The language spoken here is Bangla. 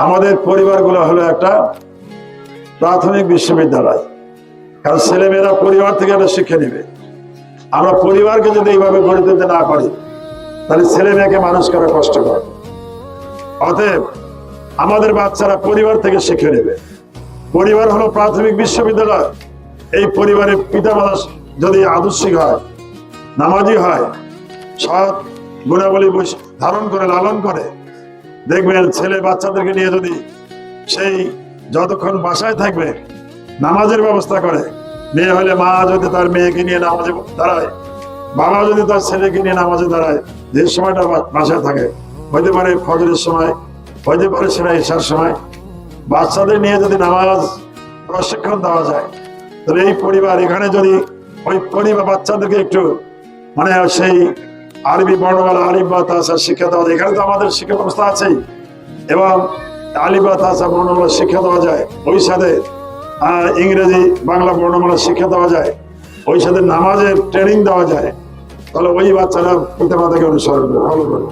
আমাদের পরিবারগুলো হলো একটা প্রাথমিক বিশ্ববিদ্যালয়। কারণ ছেলেমেয়েরা পরিবার থেকে একটা শিক্ষা নেবে। আমরা পরিবারকে যদি এইভাবে গড়ে তুলতে না পারি, তাহলে ছেলে মেয়েকে মানুষ করা কষ্টকর। অতএব আমাদের বাচ্চারা পরিবার থেকে শিক্ষা নেবে। পরিবার হলো প্রাথমিক বিশ্ববিদ্যালয়। এই পরিবারের পিতামাতা যদি আদর্শিক হয়, নামাজি হয়, সৎ গুণাবলী ধারণ করে লালন করে, দেখবেন ছেলে বাচ্চাদেরকে নিয়ে যদি সেই যতক্ষণ বাসায় থাকবে নামাজের ব্যবস্থা করে, মেয়ে হলে মা যদি তার মেয়েকে নিয়ে নামাজে দাঁড়ায়, বাবা যদি তার ছেলেকে নিয়ে নামাজে দাঁড়ায়, যে সময়টা বাসায় থাকে, হইতে পারে ফজরের সময়, হইতে পারে সেটা ঈশার সময়, বাচ্চাদের নিয়ে যদি নামাজ প্রশিক্ষণ দেওয়া যায়, তাহলে এই পরিবার এখানে যদি ওই পরিবার বাচ্চাদেরকে একটু মানে সেই আরবি বর্ণমালা আলিফ বা তাসা শিক্ষা দেওয়া যায়। এখানে তো আমাদের শিক্ষা ব্যবস্থা আছেই, এবং আলিফ বা তাসা বর্ণমালা শিক্ষা দেওয়া যায়, ওই সাথে ইংরেজি বাংলা বর্ণমালা শিক্ষা দেওয়া যায়, ওই সাথে নামাজের ট্রেনিং দেওয়া যায়। তাহলে ওই বাচ্চারা পিতা মাতাকে অনুসরণ করে, ফলো করে।